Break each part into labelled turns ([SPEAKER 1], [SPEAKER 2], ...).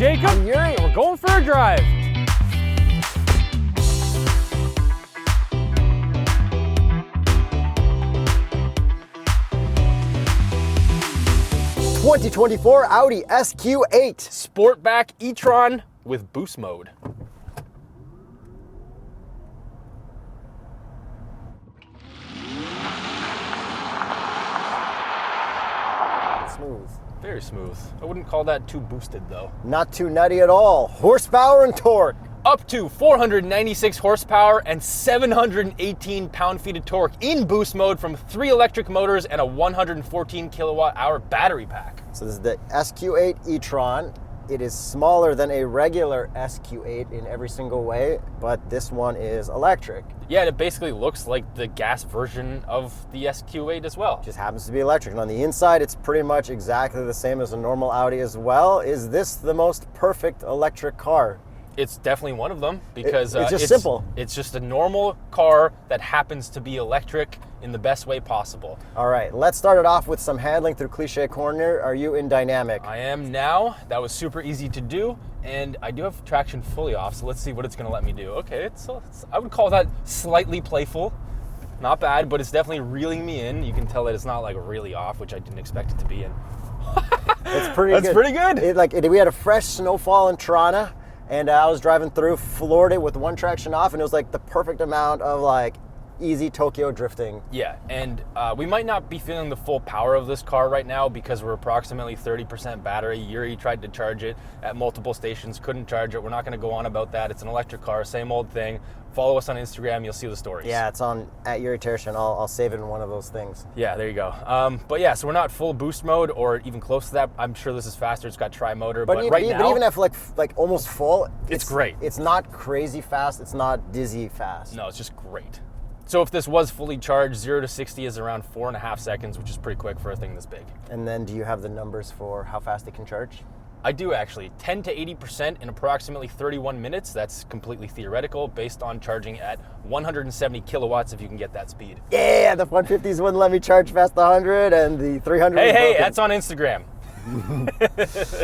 [SPEAKER 1] Jacob.
[SPEAKER 2] I'm Yuri.
[SPEAKER 1] We're going for a drive.
[SPEAKER 2] '24 Audi SQ8.
[SPEAKER 1] Sportback E-tron with boost mode.
[SPEAKER 2] Smooth.
[SPEAKER 1] Very smooth. I wouldn't call that too boosted though.
[SPEAKER 2] Not too nutty at all. Horsepower and torque.
[SPEAKER 1] Up to 496 horsepower and 718 pound-feet of torque in boost mode from 3 electric motors and a 114 kilowatt-hour battery pack.
[SPEAKER 2] So this is the SQ8 E-tron. It is smaller than a regular SQ8 in every single way, but this one is electric.
[SPEAKER 1] Yeah, and it basically looks like the gas version of the SQ8 as well.
[SPEAKER 2] Just happens to be electric. And on the inside, it's pretty much exactly the same as a normal Audi as well. Is this the most perfect electric car?
[SPEAKER 1] It's definitely one of them because
[SPEAKER 2] it's just simple.
[SPEAKER 1] It's just a normal car that happens to be electric in the best way possible.
[SPEAKER 2] All right, let's start it off with some handling through Cliche Corner. Are you in dynamic?
[SPEAKER 1] I am now. That was super easy to do, and I do have traction fully off, so let's see what it's going to let me do. Okay, I would call that slightly playful. Not bad, but it's definitely reeling me in. You can tell that it's not like really off, which I didn't expect it to be. And
[SPEAKER 2] It's pretty good.
[SPEAKER 1] That's pretty good.
[SPEAKER 2] We had a fresh snowfall in Toronto, and I was driving through, floored it with one traction off, and it was like the perfect amount of like easy Tokyo drifting.
[SPEAKER 1] Yeah, and we might not be feeling the full power of this car right now because we're approximately 30% battery. Yuri tried to charge it at multiple stations, couldn't charge it. We're not going to go on about that. It's an electric car, same old thing. Follow us on Instagram, you'll see the stories.
[SPEAKER 2] Yeah, it's on at Yuri Tershin. I'll save it in one of those things.
[SPEAKER 1] Yeah, there you go. But yeah, so we're not full boost mode or even close to that. I'm sure this is faster. It's got tri-motor, but right now,
[SPEAKER 2] but even at like almost full,
[SPEAKER 1] it's great.
[SPEAKER 2] It's not crazy fast. It's not dizzy fast.
[SPEAKER 1] No, it's just great. So if this was fully charged, 0 to 60 is around 4.5 seconds, which is pretty quick for a thing this big.
[SPEAKER 2] And then do you have the numbers for how fast it can charge?
[SPEAKER 1] I do actually. 10 to 80% in approximately 31 minutes. That's completely theoretical based on charging at 170 kilowatts if you can get that speed.
[SPEAKER 2] Yeah, the 150s wouldn't let me charge past 100 and the 300
[SPEAKER 1] Hey, that's on Instagram.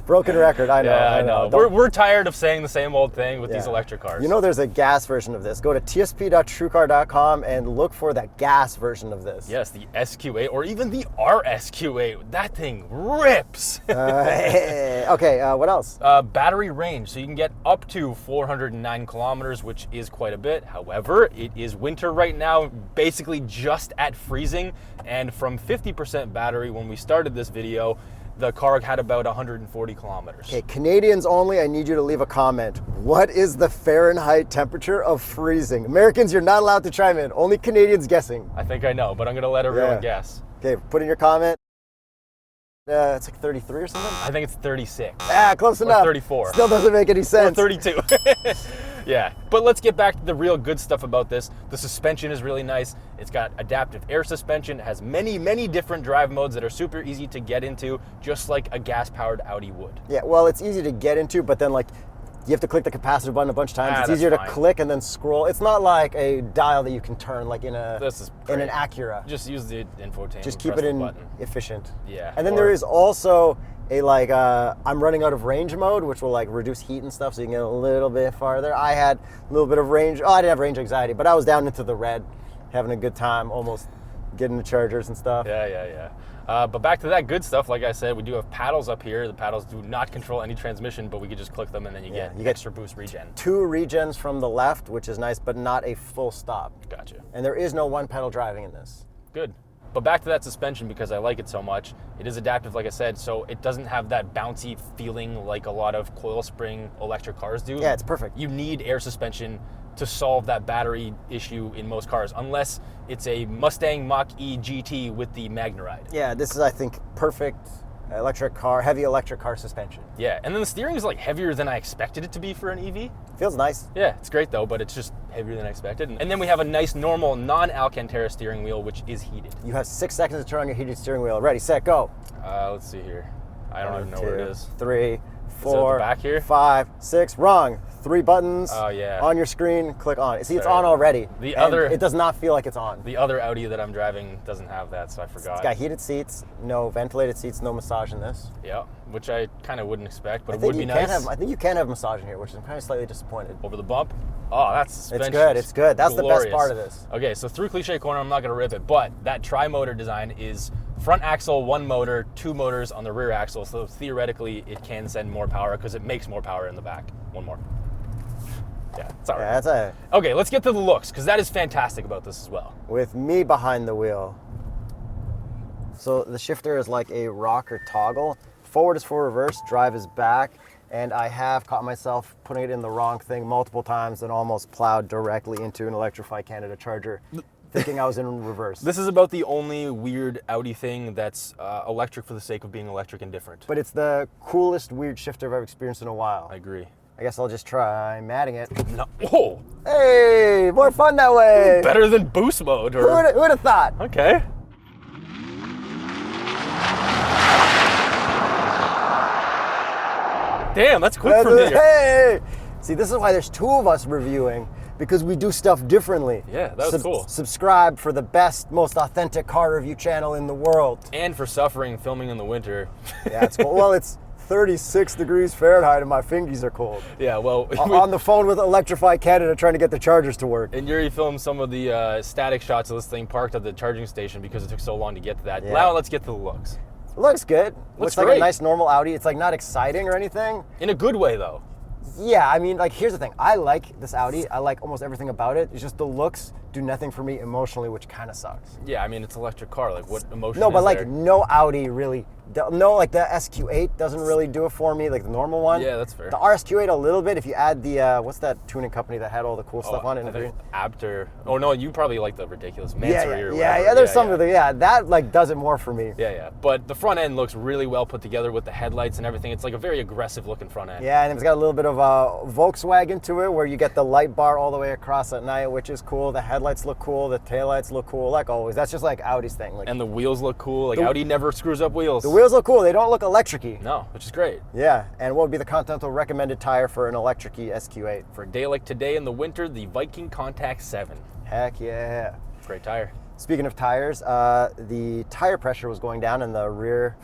[SPEAKER 2] Broken record, I know.
[SPEAKER 1] Yeah, I know. We're tired of saying the same old thing with these electric cars.
[SPEAKER 2] You know there's a gas version of this. Go to tsp.truecar.com and look for that gas version of this.
[SPEAKER 1] Yes, the SQ8 or even the RSQ8. That thing rips.
[SPEAKER 2] Okay, what else?
[SPEAKER 1] Battery range. So you can get up to 409 kilometers, which is quite a bit. However, it is winter right now, basically just at freezing. And from 50% battery when we started this video, the car had about 140 kilometers.
[SPEAKER 2] Okay, Canadians only, I need you to leave a comment. What is the Fahrenheit temperature of freezing? Americans, you're not allowed to chime in. Only Canadians guessing.
[SPEAKER 1] I think I know, but I'm going to let everyone guess.
[SPEAKER 2] Okay, put in your comment. It's like 33 or something?
[SPEAKER 1] I think it's 36.
[SPEAKER 2] Ah, close enough.
[SPEAKER 1] Or 34.
[SPEAKER 2] Still doesn't make any sense.
[SPEAKER 1] Or 32. Yeah, but let's get back to the real good stuff about this. The suspension is really nice. It's got adaptive air suspension. It has many, many different drive modes that are super easy to get into, just like a gas-powered Audi would.
[SPEAKER 2] Yeah, well, it's easy to get into, but then like you have to click the capacitor button a bunch of times. It's easier to click and then scroll. It's not like a dial that you can turn like in an Acura.
[SPEAKER 1] Just use the infotainment.
[SPEAKER 2] Just keep it in efficient.
[SPEAKER 1] Yeah.
[SPEAKER 2] And then there is also a I'm running out of range mode, which will like reduce heat and stuff so you can get a little bit farther. I had a little bit of range. Oh, I didn't have range anxiety, but I was down into the red, having a good time, almost getting the chargers and stuff.
[SPEAKER 1] Yeah. But back to that good stuff, like I said, we do have paddles up here. The paddles do not control any transmission, but we can just click them and then you get extra boost regen. 2
[SPEAKER 2] regens from the left, which is nice, but not a full stop.
[SPEAKER 1] Gotcha.
[SPEAKER 2] And there is no one pedal driving in this.
[SPEAKER 1] Good. But back to that suspension, because I like it so much. It is adaptive, like I said, so it doesn't have that bouncy feeling like a lot of coil spring electric cars do.
[SPEAKER 2] Yeah, it's perfect.
[SPEAKER 1] You need air suspension to solve that battery issue in most cars, unless it's a Mustang Mach-E GT with the Magneride.
[SPEAKER 2] Yeah, this is, I think, perfect electric car, heavy electric car suspension.
[SPEAKER 1] Yeah, and then the steering is like heavier than I expected it to be for an EV.
[SPEAKER 2] Feels nice.
[SPEAKER 1] Yeah, it's great though, but it's just heavier than I expected. And then we have a nice normal non-Alcantara steering wheel, which is heated.
[SPEAKER 2] You have 6 seconds to turn on your heated steering wheel. Ready, set, go.
[SPEAKER 1] Let's see here. I don't even know where it is.
[SPEAKER 2] 3, 4,
[SPEAKER 1] back here?
[SPEAKER 2] 5, 6. Wrong. 3 buttons
[SPEAKER 1] Oh, yeah.
[SPEAKER 2] on your screen. Click on it. See, it's
[SPEAKER 1] Sorry.
[SPEAKER 2] on already.
[SPEAKER 1] It
[SPEAKER 2] does not feel like it's on.
[SPEAKER 1] The other Audi that I'm driving doesn't have that, so I forgot.
[SPEAKER 2] It's got heated seats, no ventilated seats, no massage in this.
[SPEAKER 1] Yeah, which I kind of wouldn't expect, but
[SPEAKER 2] I
[SPEAKER 1] it
[SPEAKER 2] think
[SPEAKER 1] would be
[SPEAKER 2] you can
[SPEAKER 1] nice.
[SPEAKER 2] I think you can have massage in here, which I'm kind of slightly disappointed.
[SPEAKER 1] Over the bump. Oh, that's suspension.
[SPEAKER 2] It's good. It's good. That's
[SPEAKER 1] Glorious.
[SPEAKER 2] the best part of this.
[SPEAKER 1] Okay, so through cliche corner, I'm not going to rip it, but that tri-motor design is front axle, 1 motor, 2 motors on the rear axle, so theoretically it can send more power because it makes more power in the back. One more. Yeah, it's all right.
[SPEAKER 2] Yeah, that's
[SPEAKER 1] Okay, let's get to the looks, because that is fantastic about this as well.
[SPEAKER 2] with me behind the wheel. So the shifter is like a rocker toggle. Forward is for reverse, drive is back. And I have caught myself putting it in the wrong thing multiple times and almost plowed directly into an Electrify Canada charger, thinking I was in reverse.
[SPEAKER 1] This is about the only weird Audi thing that's electric for the sake of being electric and different.
[SPEAKER 2] But it's the coolest weird shifter I've ever experienced in a while.
[SPEAKER 1] I agree.
[SPEAKER 2] I guess I'll just try matting it.
[SPEAKER 1] No. Whoa!
[SPEAKER 2] Hey, more fun that way.
[SPEAKER 1] Better than boost mode.
[SPEAKER 2] Who would have thought?
[SPEAKER 1] Okay. Damn, that's quick for me.
[SPEAKER 2] Hey! See, this is why there's 2 of us reviewing, because we do stuff differently.
[SPEAKER 1] Yeah, that was cool.
[SPEAKER 2] Subscribe for the best, most authentic car review channel in the world.
[SPEAKER 1] And for suffering filming in the winter.
[SPEAKER 2] Yeah, it's cool. Well, it's 36 degrees Fahrenheit and my fingies are cold.
[SPEAKER 1] Yeah, well.
[SPEAKER 2] On the phone with Electrify Canada trying to get the chargers to work.
[SPEAKER 1] And Yuri filmed some of the static shots of this thing parked at the charging station because it took so long to get to that.
[SPEAKER 2] Yeah.
[SPEAKER 1] Now let's get to the looks.
[SPEAKER 2] It looks good. Looks like
[SPEAKER 1] great.
[SPEAKER 2] a nice normal Audi. It's like not exciting or anything.
[SPEAKER 1] In a good way, though.
[SPEAKER 2] Yeah, I mean, like, here's the thing. I like this Audi. I like almost everything about it. It's just the looks do nothing for me emotionally, which kind of sucks.
[SPEAKER 1] Yeah, I mean, it's an electric car. Like, what emotion
[SPEAKER 2] No,
[SPEAKER 1] is
[SPEAKER 2] but like,
[SPEAKER 1] there?
[SPEAKER 2] no Audi really. No, like the SQ8 doesn't really do it for me, like the normal one.
[SPEAKER 1] Yeah, that's fair.
[SPEAKER 2] The RSQ8 a little bit. If you add the what's that tuning company that had all the cool stuff on it in
[SPEAKER 1] I
[SPEAKER 2] green?
[SPEAKER 1] think Abter. Oh, no, you probably like the ridiculous Mansory
[SPEAKER 2] Yeah,
[SPEAKER 1] or
[SPEAKER 2] yeah,
[SPEAKER 1] whatever.
[SPEAKER 2] yeah. There's some of the that like does it more for me.
[SPEAKER 1] Yeah, yeah. But the front end looks really well put together with the headlights and everything. It's like a very aggressive looking front end.
[SPEAKER 2] Yeah, and it's got a little bit of a Volkswagen to it, where you get the light bar all the way across at night, which is cool. The headlights look cool. The taillights look cool, like always. That's just like Audi's thing. Like,
[SPEAKER 1] And the wheels look cool. Like, Audi never screws up wheels.
[SPEAKER 2] the wheels look cool. They don't look electric-y.
[SPEAKER 1] No, which is great.
[SPEAKER 2] Yeah, and what would be the Continental recommended tire for an electric-y SQ8?
[SPEAKER 1] For a day like today in the winter, the Viking Contact 7.
[SPEAKER 2] Heck yeah.
[SPEAKER 1] Great tire.
[SPEAKER 2] Speaking of tires, the tire pressure was going down in the rear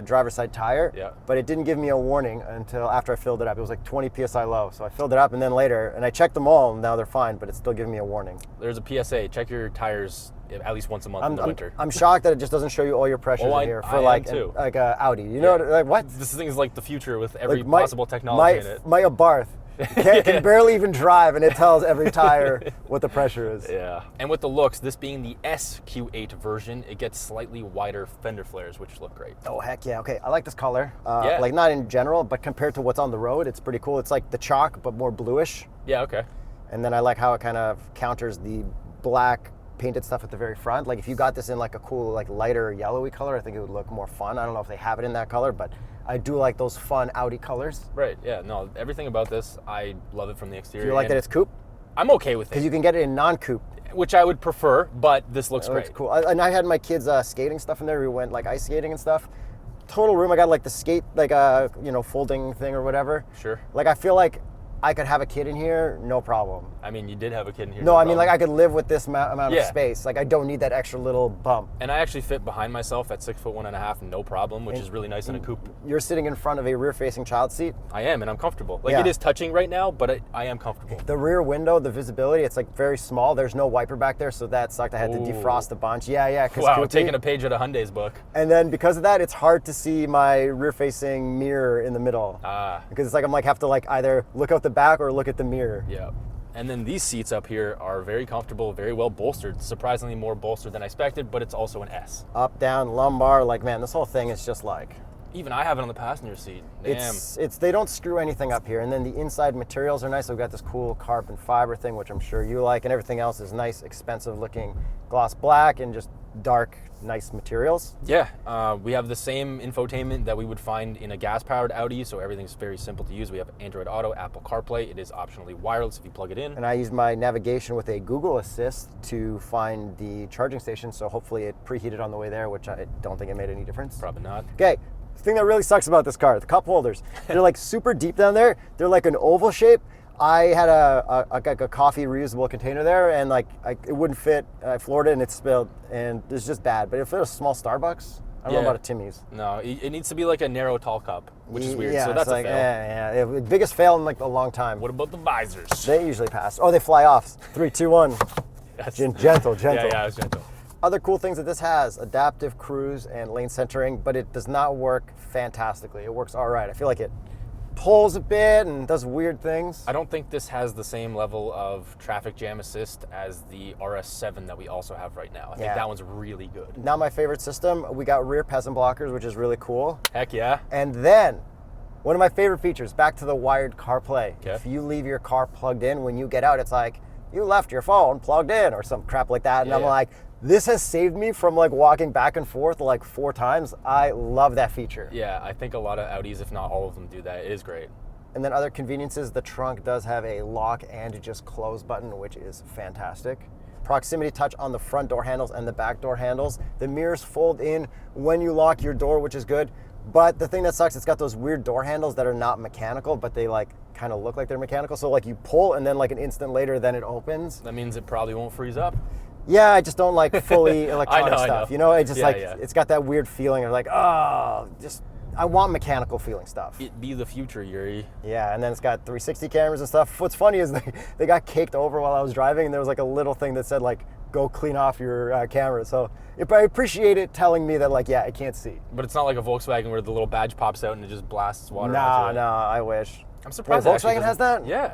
[SPEAKER 2] driver's side tire,
[SPEAKER 1] Yeah.
[SPEAKER 2] but it didn't give me a warning until after I filled it up. It was like 20 PSI low, so I filled it up, and then later, and I checked them all, and now they're fine, but it's still giving me a warning.
[SPEAKER 1] There's a PSA. Check your tires at least once a month in the winter.
[SPEAKER 2] I'm shocked that it just doesn't show you all your pressures in here for
[SPEAKER 1] I am too.
[SPEAKER 2] like a Audi. You know, like what?
[SPEAKER 1] This thing is like the future with every
[SPEAKER 2] Like
[SPEAKER 1] possible technology in it.
[SPEAKER 2] My Abarth can barely even drive, and it tells every tire what the pressure is.
[SPEAKER 1] Yeah. And with the looks, this being the SQ8 version, it gets slightly wider fender flares, which look great.
[SPEAKER 2] Oh, heck yeah. Okay, I like this color.
[SPEAKER 1] Yeah.
[SPEAKER 2] Like, not in general, but compared to what's on the road, it's pretty cool. It's like the chalk, but more bluish.
[SPEAKER 1] Yeah, okay.
[SPEAKER 2] And then I like how it kind of counters the black painted stuff at the very front. Like, if you got this in like a cool, like lighter yellowy color, I think it would look more fun. I don't know if they have it in that color, but I do like those fun Audi colors.
[SPEAKER 1] Right, yeah. No, everything about this, I love it from the exterior.
[SPEAKER 2] Do you like that it's coupe?
[SPEAKER 1] I'm okay with
[SPEAKER 2] Because
[SPEAKER 1] it,
[SPEAKER 2] you can get it in non-coupe.
[SPEAKER 1] which I would prefer, but this looks
[SPEAKER 2] It
[SPEAKER 1] great.
[SPEAKER 2] looks cool. And I had my kids skating stuff in there. We went like ice skating and stuff. Total room. I got like the skate, like folding thing or whatever.
[SPEAKER 1] Sure.
[SPEAKER 2] Like, I feel like I could have a kid in here, no problem.
[SPEAKER 1] I mean, you did have a kid in here.
[SPEAKER 2] No, I mean,
[SPEAKER 1] problem.
[SPEAKER 2] like, I could live with this amount of
[SPEAKER 1] Yeah.
[SPEAKER 2] space. Like, I don't need that extra little bump.
[SPEAKER 1] And I actually fit behind myself at 6'1.5", no problem, which is really nice in a coupe.
[SPEAKER 2] You're sitting in front of a rear-facing child seat.
[SPEAKER 1] I am, and I'm comfortable. Like,
[SPEAKER 2] Yeah.
[SPEAKER 1] it is touching right now, but I am comfortable.
[SPEAKER 2] The rear window, the visibility, it's like very small. There's no wiper back there, so that sucked. I had to
[SPEAKER 1] Ooh.
[SPEAKER 2] defrost a bunch. Yeah. 'Cause
[SPEAKER 1] Wow,
[SPEAKER 2] coupe-
[SPEAKER 1] taking a page out of Hyundai's book.
[SPEAKER 2] And then because of that, it's hard to see my rear-facing mirror in the middle. Because it's like I'm like have to like either look out the back or look at the mirror.
[SPEAKER 1] Yeah. And then these seats up here are very comfortable, very well bolstered. Surprisingly more bolstered than I expected, but it's also an S.
[SPEAKER 2] Up, down, lumbar, like, man, this whole thing is just like,
[SPEAKER 1] Even I have it on the passenger seat. Damn.
[SPEAKER 2] it's they don't screw anything up here. And then the inside materials are nice. We've got this cool carbon fiber thing, which I'm sure you like, and everything else is nice, expensive looking gloss black and just dark, nice materials.
[SPEAKER 1] Yeah, we have the same infotainment that we would find in a gas-powered Audi, so everything's very simple to use. We have Android Auto, Apple CarPlay. It is optionally wireless if you plug it in.
[SPEAKER 2] And I used my navigation with a Google Assist to find the charging station, so hopefully it preheated on the way there, which I don't think it made any difference.
[SPEAKER 1] Probably not.
[SPEAKER 2] Okay, The thing that really sucks about this car, the cup holders, they're like super deep down there. They're like an oval shape. I had a coffee reusable container there, and like it wouldn't fit. I floored it, and it spilled, and it's just bad. But if it was a small Starbucks, I don't know about a Timmy's.
[SPEAKER 1] No, it needs to be like a narrow tall cup, which is weird.
[SPEAKER 2] Yeah,
[SPEAKER 1] so that's
[SPEAKER 2] like,
[SPEAKER 1] a fail.
[SPEAKER 2] Yeah. Biggest fail in like a long time.
[SPEAKER 1] What about the visors?
[SPEAKER 2] They usually pass. Oh, they fly off. 3, 2, 1. Gentle.
[SPEAKER 1] Yeah, it's gentle.
[SPEAKER 2] Other cool things that this has, adaptive cruise and lane centering, but it does not work fantastically. It works all right. I feel like it pulls a bit and does weird things.
[SPEAKER 1] I don't think this has the same level of traffic jam assist as the RS7 that we also have right now. I think that one's really good.
[SPEAKER 2] Now my favorite system, we got rear peasant blockers, which is really cool.
[SPEAKER 1] Heck yeah.
[SPEAKER 2] And then, one of my favorite features, back to the wired CarPlay.
[SPEAKER 1] Okay.
[SPEAKER 2] If you leave your car plugged in, when you get out, it's like, you left your phone plugged in or some crap like that. And I'm like, this has saved me from like walking back and forth like 4 times. I love that feature.
[SPEAKER 1] Yeah, I think a lot of Audis, if not all of them, do that. It is great.
[SPEAKER 2] And then other conveniences, the trunk does have a lock and just close button, which is fantastic. Proximity touch on the front door handles and the back door handles. The mirrors fold in when you lock your door, which is good. But the thing that sucks, it's got those weird door handles that are not mechanical, but they like kind of look like they're mechanical. So like you pull and then like an instant later, then it opens.
[SPEAKER 1] That means it probably won't freeze up.
[SPEAKER 2] Yeah, I just don't like fully electronic stuff.
[SPEAKER 1] I know.
[SPEAKER 2] You know, it just
[SPEAKER 1] Yeah.
[SPEAKER 2] it's got that weird feeling of like, oh, just I want mechanical feeling stuff.
[SPEAKER 1] It be the future, Yuri.
[SPEAKER 2] Yeah, and then it's got 360 cameras and stuff. What's funny is they got caked over while I was driving, and there was like a little thing that said like, go clean off your camera. So I appreciate it telling me that like, yeah, I can't see.
[SPEAKER 1] But it's not like a Volkswagen where the little badge pops out and it just blasts water onto it.
[SPEAKER 2] No, I wish.
[SPEAKER 1] I'm surprised.
[SPEAKER 2] Wait, Volkswagen has that?
[SPEAKER 1] Yeah.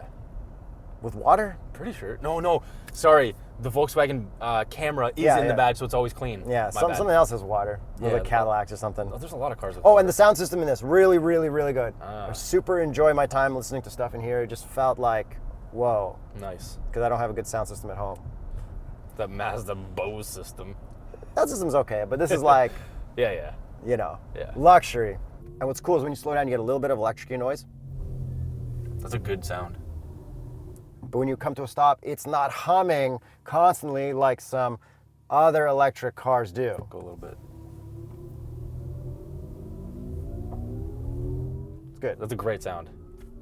[SPEAKER 2] With water?
[SPEAKER 1] Pretty sure. No. Sorry. The Volkswagen camera is in the badge, so it's always clean.
[SPEAKER 2] Yeah, something else has water. With like Cadillacs or something.
[SPEAKER 1] Oh, there's a lot of cars with
[SPEAKER 2] Oh,
[SPEAKER 1] water.
[SPEAKER 2] and the sound system in this, really, really, really good. I super enjoy my time listening to stuff in here. It just felt like, whoa.
[SPEAKER 1] Nice.
[SPEAKER 2] Because I don't have a good sound system at home.
[SPEAKER 1] The Mazda Bose system.
[SPEAKER 2] That system's okay, but this is like,
[SPEAKER 1] Yeah.
[SPEAKER 2] you know,
[SPEAKER 1] Yeah.
[SPEAKER 2] luxury. And what's cool is when you slow down, you get a little bit of electric noise.
[SPEAKER 1] That's a good sound.
[SPEAKER 2] But when you come to a stop, it's not humming constantly like some other electric cars do.
[SPEAKER 1] Go a little bit.
[SPEAKER 2] It's good.
[SPEAKER 1] That's a great sound.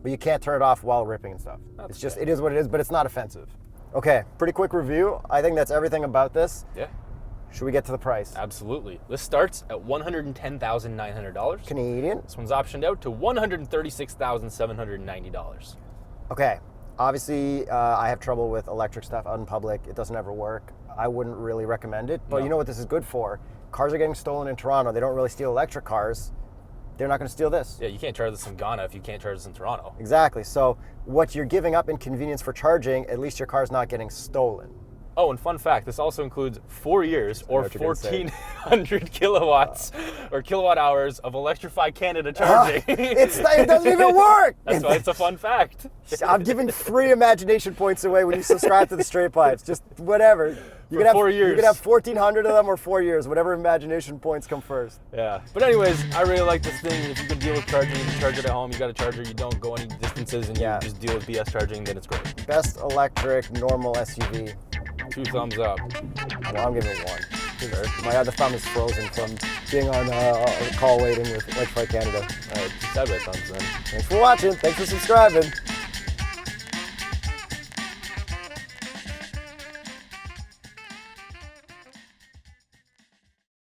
[SPEAKER 2] But you can't turn it off while ripping and stuff. It's just, it is what it is, but it's not offensive. Okay, pretty quick review. I think that's everything about this.
[SPEAKER 1] Yeah.
[SPEAKER 2] Should we get to the price?
[SPEAKER 1] Absolutely. This starts at $110,900.
[SPEAKER 2] Canadian.
[SPEAKER 1] This one's optioned out to $136,790.
[SPEAKER 2] Okay, obviously I have trouble with electric stuff out in public. It doesn't ever work. I wouldn't really recommend it, but you know what this is good for? Cars are getting stolen in Toronto. They don't really steal electric cars. They're not going to steal this.
[SPEAKER 1] Yeah, you can't charge this in Ghana if you can't charge this in Toronto.
[SPEAKER 2] Exactly. So what you're giving up in convenience for charging, at least your car's not getting stolen.
[SPEAKER 1] Oh, and fun fact, this also includes 4 years or 1,400 kilowatts or kilowatt hours of Electrify Canada charging.
[SPEAKER 2] It doesn't even work.
[SPEAKER 1] That's why it's a fun fact.
[SPEAKER 2] I'm giving free imagination points away when you subscribe to the Straight Pipes. Just whatever. You
[SPEAKER 1] For 4 years.
[SPEAKER 2] You can have 1,400 of them or 4 years. Whatever imagination points come first.
[SPEAKER 1] Yeah. But anyways, I really like this thing. If you can deal with charging, you can charge it at home. You got a charger, you don't go any distances, and you just deal with BS charging, then it's great.
[SPEAKER 2] Best electric normal SUV.
[SPEAKER 1] 2 thumbs up.
[SPEAKER 2] Well, I'm giving it 1. Sure. My other thumb is frozen from being on call waiting with Electrify Canada.
[SPEAKER 1] All right, side by thumbs then.
[SPEAKER 2] Thanks for watching. Thanks for subscribing.